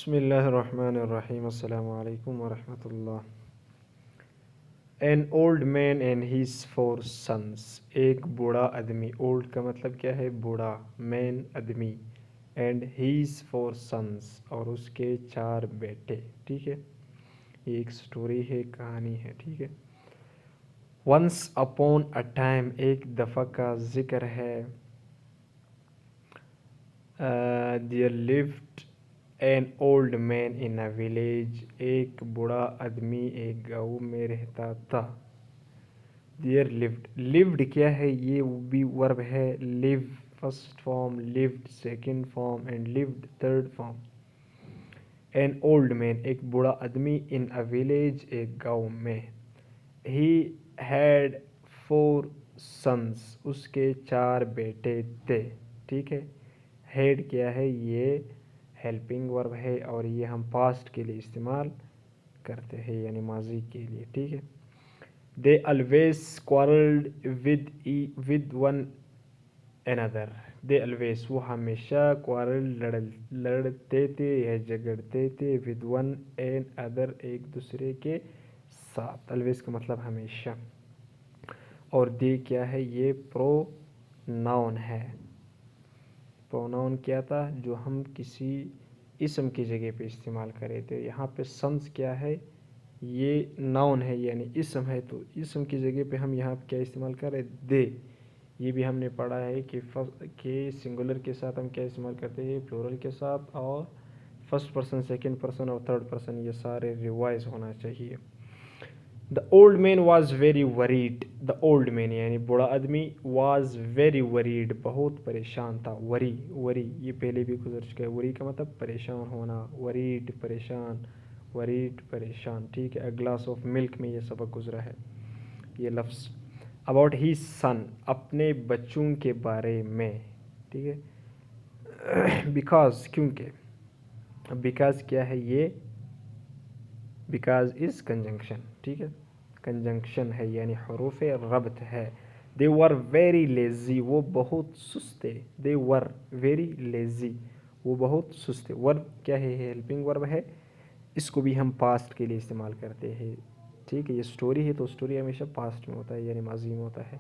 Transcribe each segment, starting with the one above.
बिस्मिल्लाहिर्रहमानिर्रहीम अस्सलामु अलैकुम वरहमतुल्लाह। An old man and his four sons. एक बूढ़ा आदमी, ओल्ड का मतलब क्या है? बूढ़ा, मैन आदमी, एंड हीज फोर सन्स और उसके चार बेटे। ठीक है, ये एक स्टोरी है, कहानी है। ठीक है। वंस अपॉन अ टाइम, एक दफ़ा का जिक्र है। There lived an old man in a village. एक बूढ़ा आदमी एक गाँव में रहता था। देयर लिव्ड, लिव्ड क्या है? ये भी वर्ब है। Live first form, lived second form and lived third form. N old man एक बूढ़ा आदमी, इन अ विलेज एक गाँव में। ही हैड फोर सन्स, उसके चार बेटे थे। ठीक है। हेड क्या है? ये हेल्पिंग वर्ब है और ये हम पास्ट के लिए इस्तेमाल करते हैं, यानी माजी के लिए। ठीक है। They always quarrelled with one another. They always, वो हमेशा क्वारल लड़ते थे या झगड़ते थे, विद वन एन अदर एक दूसरे के साथ। ऑलवेज का मतलब हमेशा। और दे क्या है? ये प्रो नाउन है। प्रोनाउन क्या था? जो हम किसी इसम की जगह पे इस्तेमाल करे थे। यहाँ पे सन्स क्या है? ये नाउन है, यानी इसम है। तो इसम की जगह पे हम यहाँ क्या इस्तेमाल कर रहे? दे। ये भी हमने पढ़ा है कि सिंगुलर के साथ हम क्या इस्तेमाल करते हैं? प्लूरल के साथ, और फर्स्ट पर्सन, सेकंड पर्सन और थर्ड पर्सन, ये सारे रिवाइज होना चाहिए। The old man was very worried. The old man यानी बूढ़ा आदमी, वॉज वेरी वरीड, बहुत परेशान था। वरी, वरी ये पहले भी गुजर चुका है। वरी का मतलब परेशान होना, वरीड परेशान, वरीड परेशान। ठीक है। अ ग्लास ऑफ मिल्क में ये सबक गुजरा है, ये लफ्ज़। अबाउट ही सन, अपने बच्चों के बारे में। ठीक है। बिकॉज, क्योंकि। बिकॉज क्या है? ये बिकॉज इज़ कंजंक्शन। ठीक है, कंजंक्शन है यानी हरूफ रब्त है। दे वर वेरी लेज़ी, वो बहुत सुस्त थे। दे वर वेरी लेज़ी, वो बहुत सुस्त थे। वर्ब क्या है? हेल्पिंग वर्ब है। इसको भी हम पास्ट के लिए इस्तेमाल करते हैं। ठीक है। ये स्टोरी है तो स्टोरी हमेशा पास्ट में होता है, यानी माजी में होता है।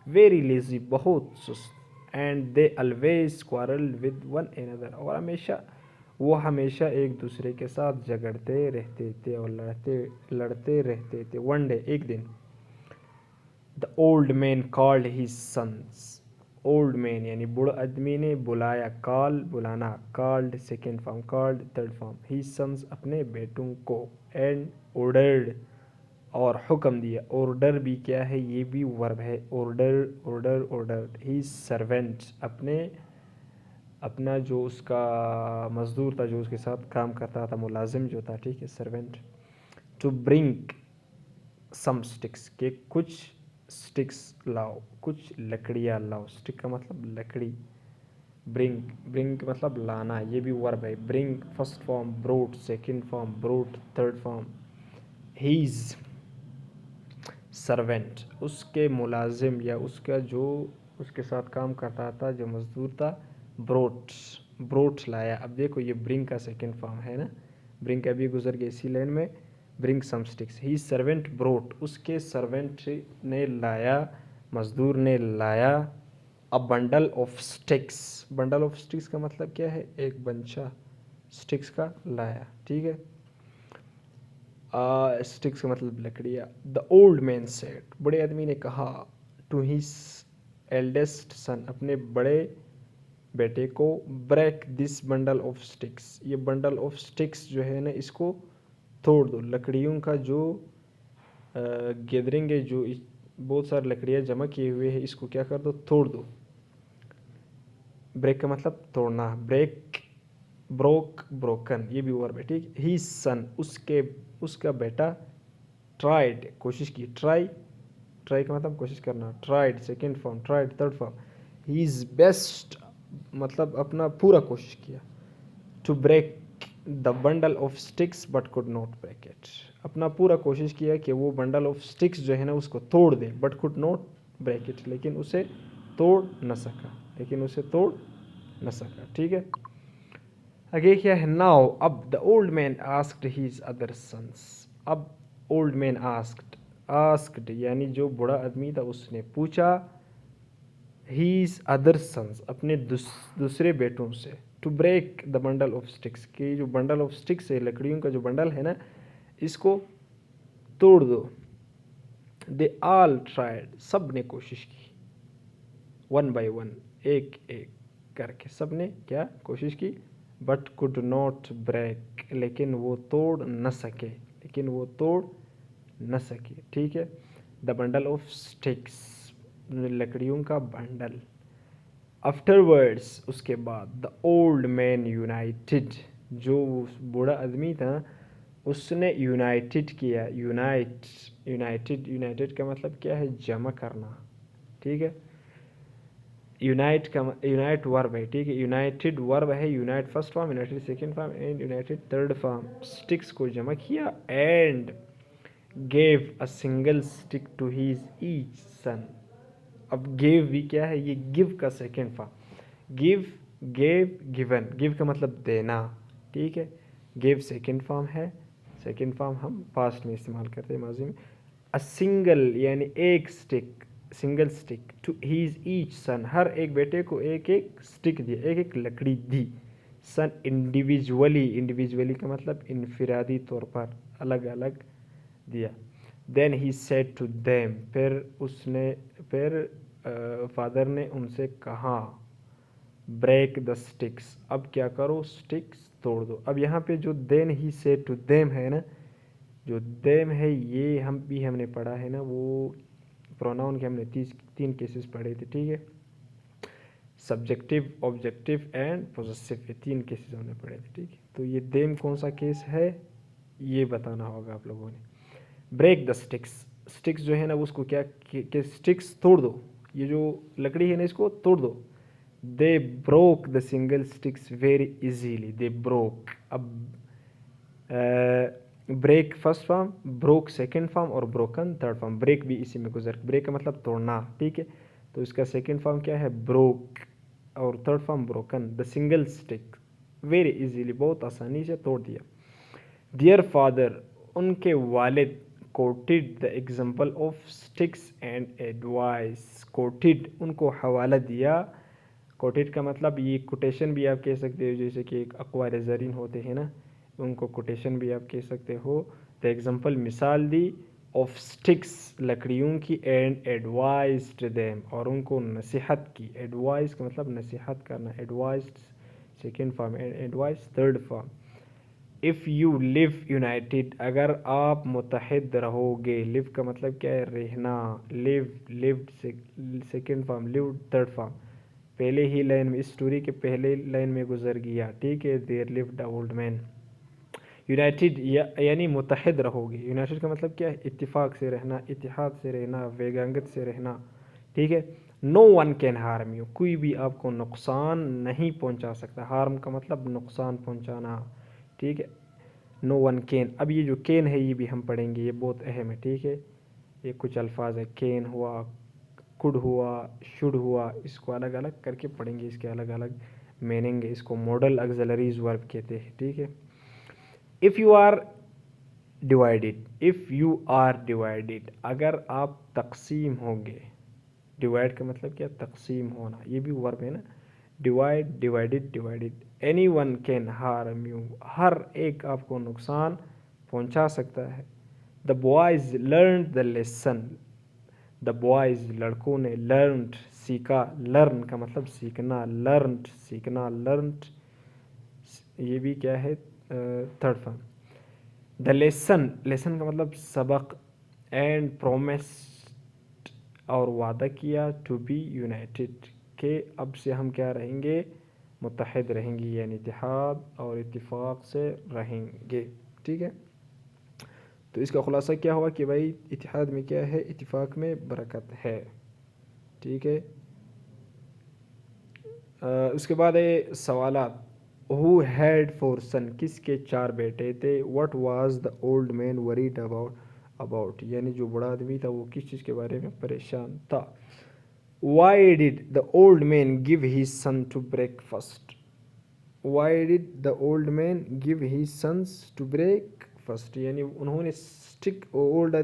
वेरी लेज़ी, बहुत सुस्त। And they always quarrel with one another, और वो हमेशा एक दूसरे के साथ झगड़ते रहते थे और लड़ते रहते थे। वन डे, एक दिन। The old man called his sons. Old man यानी बूढ़ा आदमी ने बुलाया। कॉल बुलाना, called second form, called third form, his sons अपने बेटों को। एंड ऑर्डर्ड और हुक्म दिया। ऑर्डर भी क्या है? ये भी वर्ब है। Order, order, order. His servant अपना जो उसका मज़दूर था, जो उसके साथ काम करता था, मुलाजिम जो था। ठीक है, servant. To bring some sticks, के कुछ स्टिक्स लाओ, कुछ लकड़ियाँ लाओ। स्टिक का मतलब लकड़ी। ब्रिंग, ब्रिंग मतलब लाना, ये भी वर्ब है। Bring first form, brought second form, brought third form. His servant, उसके मुलाजिम या उसका जो उसके साथ काम करता था, जो मज़दूर था, ब्रोट, ब्रोट लाया। अब देखो ये ब्रिंग का सेकंड फॉर्म है ना, ब्रिंग का भी गुजर गया इसी लाइन में। ब्रिंग सम स्टिक्स, ही सर्वेंट ब्रोट, उसके सर्वेंट ने लाया, मज़दूर ने लाया। A bundle of sticks, bundle of sticks का मतलब क्या है? एक बंचा स्टिक्स का लाया। ठीक है। स्टिक्स का मतलब लकड़ियाँ। द ओल्ड मैन सेड, बड़े आदमी ने कहा, टू हिज एल्डेस्ट सन, अपने बड़े बेटे को, break this bundle of sticks, ये बंडल ऑफ स्टिक्स जो है ना, इसको तोड़ दो। लकड़ियों का जो गैदरिंग है, जो बहुत सारी लकड़ियाँ जमा किए हुए हैं, इसको क्या कर दो? तोड़ दो। ब्रेक का मतलब तोड़ना, ब्रेक, ब्रोक, ब्रोकन, ये भी वर्ब है। ठीक। ही सन, उसका बेटा, ट्राइड कोशिश की। ट्राई, ट्राई का मतलब कोशिश करना। Tried second form, tried third form. He is best मतलब अपना पूरा कोशिश किया। To break the bundle of sticks but could not break it, अपना पूरा कोशिश किया कि वो बंडल ऑफ स्टिक्स जो है ना उसको तोड़ दे। But could not break it, लेकिन उसे तोड़ न सका, लेकिन उसे तोड़ न सका। ठीक है। आगे क्या है, नाउ अब the old man asked his other sons. अब ओल्ड मैन आस्क्ड यानी जो बूढ़ा आदमी था उसने पूछा, हीज अदर सन्स अपने दूसरे बेटों से, to break the bundle of sticks, कि जो बंडल ऑफ स्टिक्स है, लकड़ियों का जो बंडल है ना, इसको तोड़ दो। दे ऑल ट्राइड, सब ने कोशिश की, वन बाय वन, एक एक करके सब ने क्या कोशिश की, बट कुड नॉट ब्रेक, लेकिन वो तोड़ न सके, ठीक है। द बंडल ऑफ स्टिक्स, लकड़ियों का बंडल। आफ्टरवर्ड्स, उसके बाद, द ओल्ड मैन यूनाइटेड, जो बूढ़ा आदमी था उसने यूनाइटेड किया, यूनाइटेड का मतलब क्या है, जमा करना, ठीक है। यूनाइट वर्ब है, ठीक है। यूनाइटेड वर्ब है, unite first form, united second form and united third form. Sticks को जमा किया, and gave a single stick to his each son. अब गेव भी क्या है, ये गिव का second form. Give, gave, given. Give का मतलब देना, ठीक है। गेव सेकंड फॉर्म है, सेकंड फॉर्म हम पास्ट में इस्तेमाल करते हैं, माजी में। अ सिंगल यानी एक stick, single stick, to his each son, हर एक बेटे को एक एक स्टिक दिया, एक एक लकड़ी दी। सन इंडिविजुअली, इंडिविजुअली का मतलब इनफिरादी तौर पर, अलग अलग दिया। Then he said to them, फिर फादर ने उनसे कहा, ब्रेक द स्टिक्स, अब क्या करो, स्टिक्स तोड़ दो। अब यहाँ पे जो then he said to them है ना, जो देम है ये हमने पढ़ा है ना, वो प्रोनाउन के हमने तीन केसेस पढ़े थे, ठीक है। सब्जेक्टिव, ऑब्जेक्टिव एंड पोजेसिव, ये तीन केसेस हमने पढ़े थे, ठीक है। तो ये देम कौन सा केस है ये बताना होगा आप लोगों ने। ब्रेक द स्टिक्स, स्टिक्स जो है ना उसको क्या कि स्टिक्स तोड़ दो, ये जो लकड़ी है ना इसको तोड़ दो। They broke the single sticks very easily, they broke. अब break first form, broke second form और ब्रोकन थर्ड फॉर्म। ब्रेक भी इसी में गुजर, ब्रेक का मतलब तोड़ना, ठीक है। तो इसका सेकेंड फॉर्म क्या है, ब्रोक, और third form broken. The single stick very easily, बहुत आसानी से तोड़ दिया। दियर फादर, उनके वालिद, coated the example of sticks and advice. Coated, उनको हवाला दिया। कोटेड का मतलब ये कोटेशन भी आप कह सकते हो, जैसे कि एक अक़वाल ज़रीन होते हैं ना, उनको कोटेशन भी आप कह सकते हो। द एग्जाम्पल, मिसाल दी, ऑफ स्टिक्स, लकड़ियों की, एंड एडवाइज्ड देम, और उनको नसीहत की। एडवाइस का मतलब नसीहत करना, advised second form and advice third form. If you live United, अगर आप मुतहद रहोगे। लिव का मतलब क्या है, रहना। Lived second form, lived third form. पहले ही लाइन में, इस स्टोरी के पहले लाइन में गुजर गया, ठीक है। There lived a old man. United यानी मुतहद रहोगे। यूनाइटेड का मतलब क्या है, इत्तिफाक से रहना, इतिहाद से रहना, वेगांगत से रहना, ठीक है। No one can harm you, कोई भी आपको नुकसान नहीं पहुंचा सकता। हार्म का मतलब नुकसान पहुंचाना, ठीक है। नो वन कैन, अब ये जो कैन है ये भी हम पढ़ेंगे, ये बहुत अहम है, ठीक है। ये कुछ अल्फाज है, कैन हुआ, कुड हुआ, शुड हुआ, इसको अलग अलग करके पढ़ेंगे, इसके अलग अलग मीनिंग है। इसको मॉडल ऑक्सिलरीज वर्ब कहते हैं, ठीक है। If you are divided, if you are divided, अगर आप तकसीम होंगे। डिवाइड का मतलब क्या, तकसीम होना, ये भी वर्ब है ना। Divide, divided, divided. Any one can harm you, हर एक आपको नुकसान पहुंचा सकता है। The boys learn the lesson, the boys, लड़कों ने, लर्नड, सीखा। लर्न का मतलब सीखना, लर्नड, सीखना, लर्नड, ये भी क्या है, third form. The lesson, lesson का मतलब सबक। एंड प्रोमिस्ड, और वादा किया, टू बी यूनाइटेड, के अब से हम क्या रहेंगे, मुत्तहद रहेंगे, यानी इत्तेहाद और इत्तिफाक से रहेंगे, ठीक है। तो इसका खुलासा क्या हुआ कि भाई इत्तिहाद में क्या है, इत्तिफाक में बरकत है, ठीक है। उसके बाद है सवालात। हु हैड फोर सन, किसके चार बेटे थे। What was the old man worried about, यानी जो बड़ा आदमी था वो किस चीज़ के बारे में परेशान था। Why did the old man give his son to breakfast, why did the old man give he sons to break first, यानी उन्होंने स्टिक, ओल्ड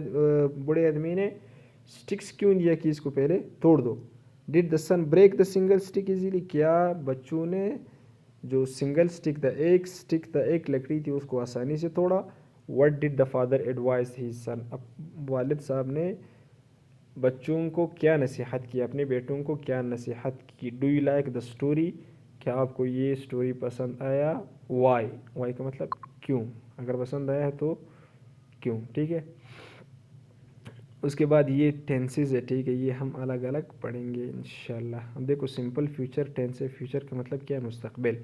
बड़े आदमी ने स्टिक्स क्यों दिया कि इसको पहले तोड़ दो। Did the son break the single stick easily, क्या बच्चों ने जो सिंगल स्टिक द एक लकड़ी थी उसको आसानी से तोड़ा। What did the father advise he son, अब वालिद साहब ने बच्चों को क्या नसीहत की, अपने बेटों को क्या नसीहत की। Do you like the story, क्या आपको ये स्टोरी पसंद आया। वाई, वाई का मतलब क्यों, अगर पसंद आया है तो क्यों, ठीक है। उसके बाद ये टेंसेज है, ठीक है, ये हम अलग अलग पढ़ेंगे इंशाल्लाह। अब देखो सिंपल फ्यूचर टेंस है, फ्यूचर का मतलब क्या है, मुस्तकबिल,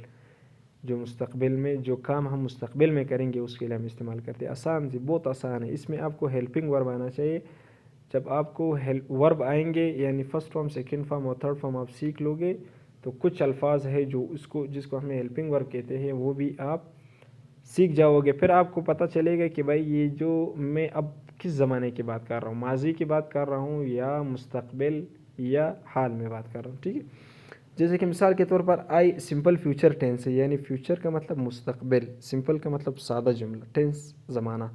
जो मुस्तकबिल में जो काम हम मुस्तकबिल में करेंगे उसके लिए हम इस्तेमाल करते हैं। आसान सी, बहुत आसान है, इसमें आपको हेल्पिंग वर्ब आना चाहिए। जब आपको हेल्प वर्ब आएंगे यानी फर्स्ट फॉर्म, सेकंड फॉर्म और थर्ड फॉर्म आप सीख लोगे तो कुछ अल्फाज है जो उसको जिसको हमें हेल्पिंग वर्ब कहते हैं वो भी आप सीख जाओगे। फिर आपको पता चलेगा कि भाई ये जो मैं अब किस ज़माने की बात कर रहा हूँ, माजी की बात कर रहा हूँ या मुस्तकबिल या हाल में बात कर रहा हूँ, ठीक है। जैसे कि मिसाल के तौर पर आई सिंपल फ्यूचर टेंस है, यानी फ्यूचर का मतलब मुस्तकबिल, सिंपल का मतलब सादा जुमला, टेंस ज़माना,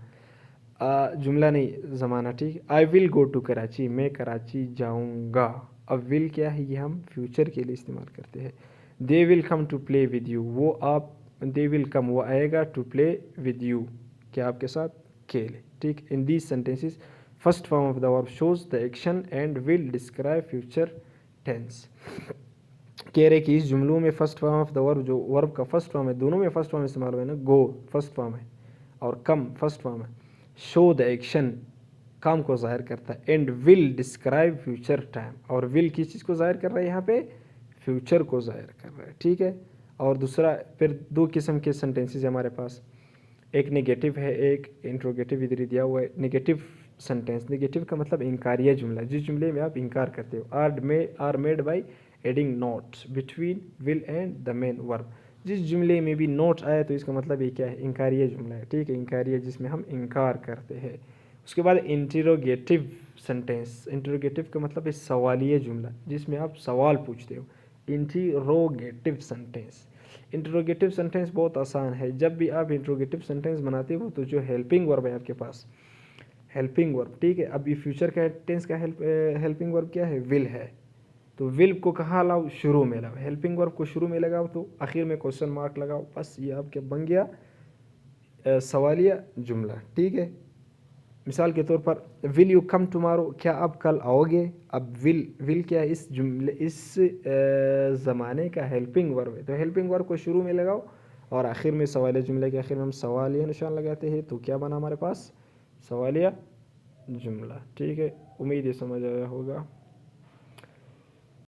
जुमला नहीं ज़माना, ठीक। I will go to Karachi, मैं कराची जाऊँगा। अब विल क्या है, ये हम फ्यूचर के लिए इस्तेमाल करते हैं। They will come to play with you, वो आप, दे विल कम वो आएगा, टू प्ले विद यू क्या आपके साथ खेले, ठीक। In these sentences first form of the verb shows the action and will describe future tense. कह रहे कि इस जुमलों में first form of the verb, जो वर्ब का फर्स्ट फॉर्म है, दोनों में फर्स्ट फॉर्म इस्तेमाल हुआ है ना, गो फर्स्ट फॉर्म है और कम फर्स्ट फॉर्म है। शो द एक्शन काम को ज़ाहिर करता है, and will describe future time, और विल किस चीज़ को ज़ाहिर कर रहा है यहाँ पे, फ्यूचर को ज़ाहिर कर रहा है, ठीक है। और दूसरा फिर दो किस्म के सेंटेंसेस है हमारे पास, एक नेगेटिव है एक इंट्रोगेटिव, इधर ही दिया हुआ है। नेगेटिव सेंटेंस, नेगेटिव का मतलब इनकारिया जुमला, जिस जुमले में आप इनकार करते हो। Are made by adding notes between will and the main verb, जिस जुमले में भी नोट आया तो इसका मतलब ये क्या है, इनकारिया जुमला है, ठीक है, इनकारिया जिसमें हम इनकार करते हैं। उसके बाद इंटरोगेटिव सेंटेंस, इंटरोगेटिव का मतलब है सवालिया जुमला, जिसमें आप सवाल पूछते हो, इंटरोगेटिव सेंटेंस। इंटरोगेटिव सेंटेंस बहुत आसान है, जब भी आप इंटरोगेटिव सेंटेंस बनाते हो तो जो हेल्पिंग वर्ब है आपके पास, हेल्पिंग वर्ब, ठीक है। अब ये फ्यूचर का टेंस का हेल्पिंग वर्ब क्या है, विल है, तो विल को कहाँ लाओ, शुरू में लाओ, हेल्पिंग वर्ब को शुरू में लगाओ तो आखिर में क्वेश्चन मार्क लगाओ, बस ये आपके बन गया सवालिया जुमला, ठीक है। मिसाल के तौर पर विल यू कम टुमारो, क्या आप कल आओगे। अब विल क्या है, इस जुमले इस ज़माने का हेल्पिंग वर्ब है, तो हेल्पिंग वर्ब को शुरू में लगाओ और आखिर में सवालिया जुमले के आखिर में हम सवालिया निशान लगाते हैं, तो क्या बना हमारे पास, सवालिया जुमला, ठीक है। उम्मीद है समझ आया होगा।